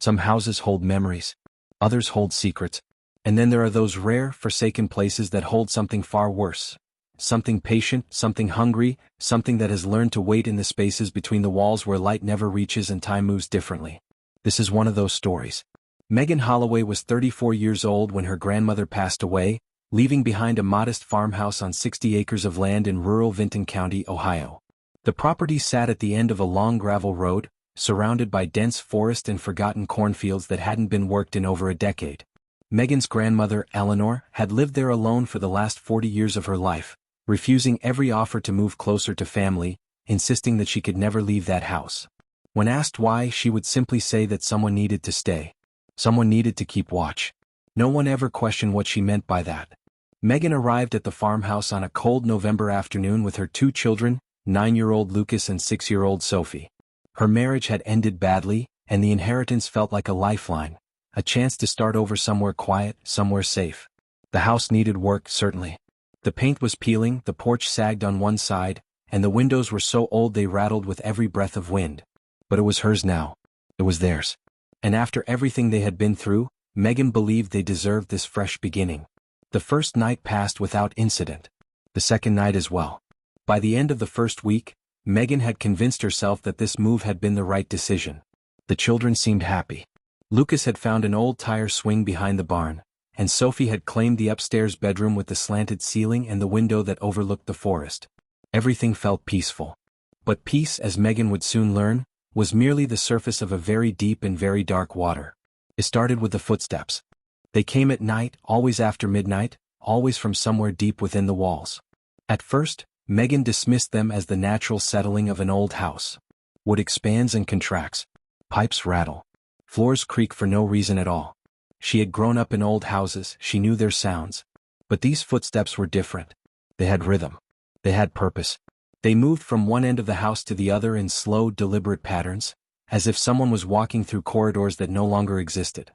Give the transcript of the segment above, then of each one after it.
Some houses hold memories. Others hold secrets. And then there are those rare, forsaken places that hold something far worse. Something patient, something hungry, something that has learned to wait in the spaces between the walls where light never reaches and time moves differently. This is one of those stories. Megan Holloway was 34 years old when her grandmother passed away, leaving behind a modest farmhouse on 60 acres of land in rural Vinton County, Ohio. The property sat at the end of a long gravel road, surrounded by dense forest and forgotten cornfields that hadn't been worked in over a decade. Megan's grandmother, Eleanor, had lived there alone for the last 40 years of her life, refusing every offer to move closer to family, insisting that she could never leave that house. When asked why, she would simply say that someone needed to stay. Someone needed to keep watch. No one ever questioned what she meant by that. Megan arrived at the farmhouse on a cold November afternoon with her two children, 9-year-old Lucas and 6-year-old Sophie. Her marriage had ended badly, and the inheritance felt like a lifeline, a chance to start over somewhere quiet, somewhere safe. The house needed work, certainly. The paint was peeling, the porch sagged on one side, and the windows were so old they rattled with every breath of wind. But it was hers now. It was theirs. And after everything they had been through, Megan believed they deserved this fresh beginning. The first night passed without incident. The second night as well. By the end of the first week, Megan had convinced herself that this move had been the right decision. The children seemed happy. Lucas had found an old tire swing behind the barn, and Sophie had claimed the upstairs bedroom with the slanted ceiling and the window that overlooked the forest. Everything felt peaceful. But peace, as Megan would soon learn, was merely the surface of a very deep and very dark water. It started with the footsteps. They came at night, always after midnight, always from somewhere deep within the walls. At first, Megan dismissed them as the natural settling of an old house. Wood expands and contracts. Pipes rattle. Floors creak for no reason at all. She had grown up in old houses, she knew their sounds. But these footsteps were different. They had rhythm. They had purpose. They moved from one end of the house to the other in slow, deliberate patterns, as if someone was walking through corridors that no longer existed.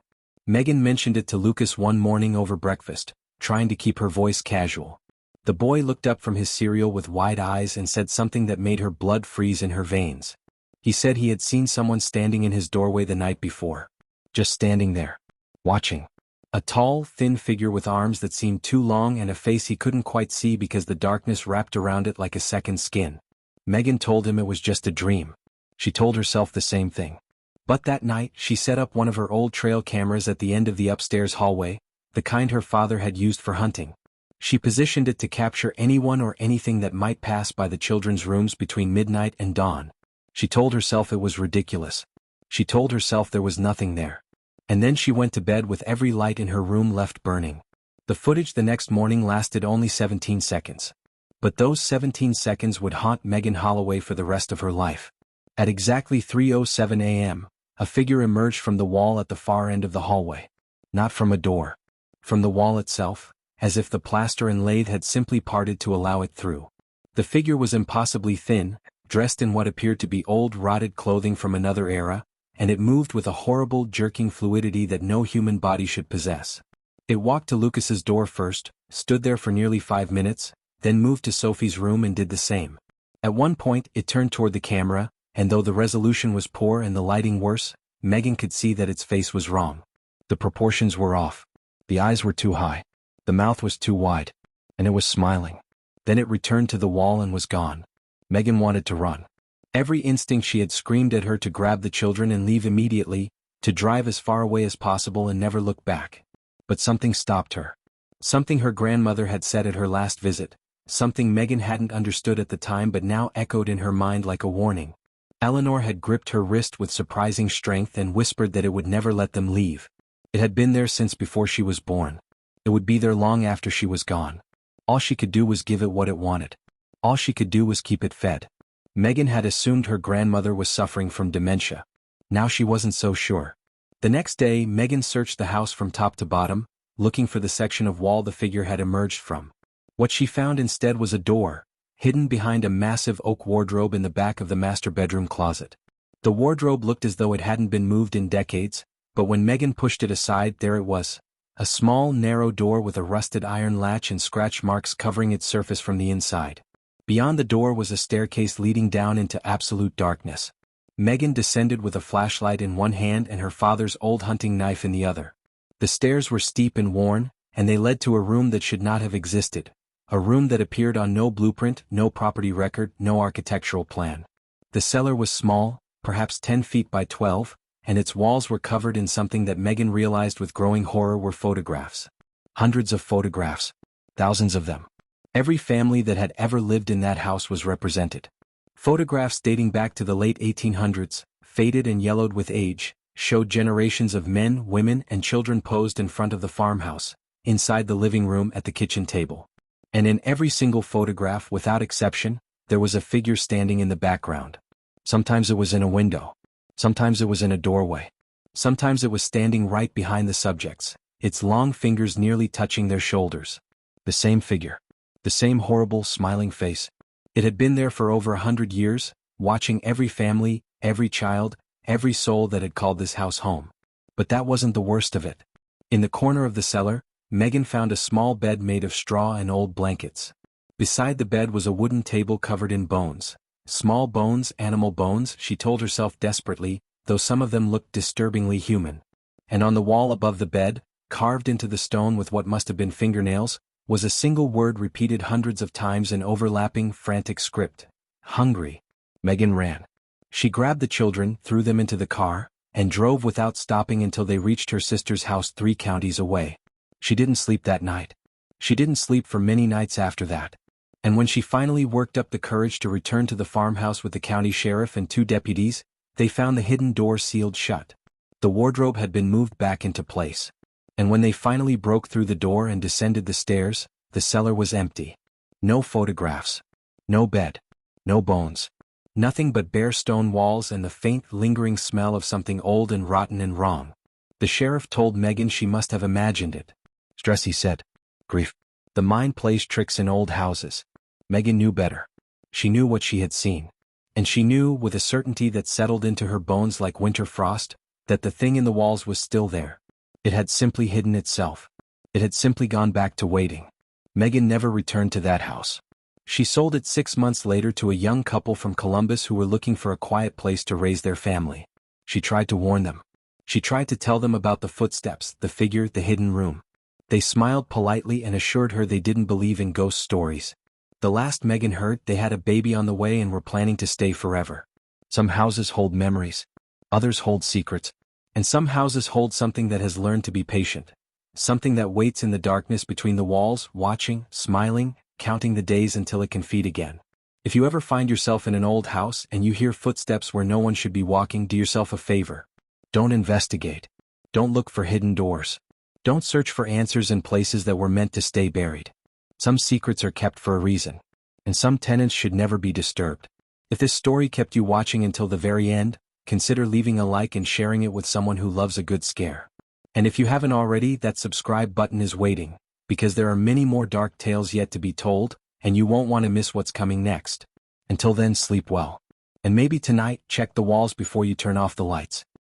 Megan mentioned it to Lucas one morning over breakfast, trying to keep her voice casual. The boy looked up from his cereal with wide eyes and said something that made her blood freeze in her veins. He said he had seen someone standing in his doorway the night before. Just standing there. Watching. A tall, thin figure with arms that seemed too long and a face he couldn't quite see because the darkness wrapped around it like a second skin. Megan told him it was just a dream. She told herself the same thing. But that night, she set up one of her old trail cameras at the end of the upstairs hallway, the kind her father had used for hunting. She positioned it to capture anyone or anything that might pass by the children's rooms between midnight and dawn. She told herself it was ridiculous. She told herself there was nothing there. And then she went to bed with every light in her room left burning. The footage the next morning lasted only 17 seconds. But those 17 seconds would haunt Megan Holloway for the rest of her life. At exactly 3:07 a.m., a figure emerged from the wall at the far end of the hallway. Not from a door. From the wall itself, as if the plaster and lath had simply parted to allow it through. The figure was impossibly thin, dressed in what appeared to be old rotted clothing from another era, and it moved with a horrible jerking fluidity that no human body should possess. It walked to Lucas's door first, stood there for nearly 5 minutes, then moved to Sophie's room and did the same. At one point it turned toward the camera, and though the resolution was poor and the lighting worse, Megan could see that its face was wrong. The proportions were off. The eyes were too high. The mouth was too wide. And it was smiling. Then it returned to the wall and was gone. Megan wanted to run. Every instinct she had screamed at her to grab the children and leave immediately, to drive as far away as possible and never look back. But something stopped her. Something her grandmother had said at her last visit, something Megan hadn't understood at the time but now echoed in her mind like a warning. Eleanor had gripped her wrist with surprising strength and whispered that it would never let them leave. It had been there since before she was born. It would be there long after she was gone. All she could do was give it what it wanted. All she could do was keep it fed. Megan had assumed her grandmother was suffering from dementia. Now she wasn't so sure. The next day, Megan searched the house from top to bottom, looking for the section of wall the figure had emerged from. What she found instead was a door, hidden behind a massive oak wardrobe in the back of the master bedroom closet. The wardrobe looked as though it hadn't been moved in decades, but when Megan pushed it aside, there it was. A small, narrow door with a rusted iron latch and scratch marks covering its surface from the inside. Beyond the door was a staircase leading down into absolute darkness. Megan descended with a flashlight in one hand and her father's old hunting knife in the other. The stairs were steep and worn, and they led to a room that should not have existed, a room that appeared on no blueprint, no property record, no architectural plan. The cellar was small, perhaps 10 feet by 12, and its walls were covered in something that Megan realized with growing horror were photographs. Hundreds of photographs. Thousands of them. Every family that had ever lived in that house was represented. Photographs dating back to the late 1800s, faded and yellowed with age, showed generations of men, women, and children posed in front of the farmhouse, inside the living room at the kitchen table. And in every single photograph, without exception, there was a figure standing in the background. Sometimes it was in a window. Sometimes it was in a doorway. Sometimes it was standing right behind the subjects, its long fingers nearly touching their shoulders. The same figure. The same horrible, smiling face. It had been there for over 100 years, watching every family, every child, every soul that had called this house home. But that wasn't the worst of it. In the corner of the cellar, Megan found a small bed made of straw and old blankets. Beside the bed was a wooden table covered in bones. Small bones, animal bones, she told herself desperately, though some of them looked disturbingly human. And on the wall above the bed, carved into the stone with what must have been fingernails, was a single word repeated hundreds of times in overlapping, frantic script. Hungry. Megan ran. She grabbed the children, threw them into the car, and drove without stopping until they reached her sister's house 3 counties away. She didn't sleep that night. She didn't sleep for many nights after that. And when she finally worked up the courage to return to the farmhouse with the county sheriff and 2 deputies, they found the hidden door sealed shut. The wardrobe had been moved back into place. And when they finally broke through the door and descended the stairs, the cellar was empty. No photographs. No bed. No bones. Nothing but bare stone walls and the faint, lingering smell of something old and rotten and wrong. The sheriff told Megan she must have imagined it. Stress, he said. Grief. The mind plays tricks in old houses. Megan knew better. She knew what she had seen. And she knew, with a certainty that settled into her bones like winter frost, that the thing in the walls was still there. It had simply hidden itself. It had simply gone back to waiting. Megan never returned to that house. She sold it 6 months later to a young couple from Columbus who were looking for a quiet place to raise their family. She tried to warn them. She tried to tell them about the footsteps, the figure, the hidden room. They smiled politely and assured her they didn't believe in ghost stories. The last Megan heard, they had a baby on the way and were planning to stay forever. Some houses hold memories. Others hold secrets. And some houses hold something that has learned to be patient. Something that waits in the darkness between the walls, watching, smiling, counting the days until it can feed again. If you ever find yourself in an old house and you hear footsteps where no one should be walking, do yourself a favor. Don't investigate. Don't look for hidden doors. Don't search for answers in places that were meant to stay buried. Some secrets are kept for a reason. And some tenants should never be disturbed. If this story kept you watching until the very end, consider leaving a like and sharing it with someone who loves a good scare. And if you haven't already, that subscribe button is waiting, because there are many more dark tales yet to be told, and you won't want to miss what's coming next. Until then, sleep well. And maybe tonight, check the walls before you turn off the lights.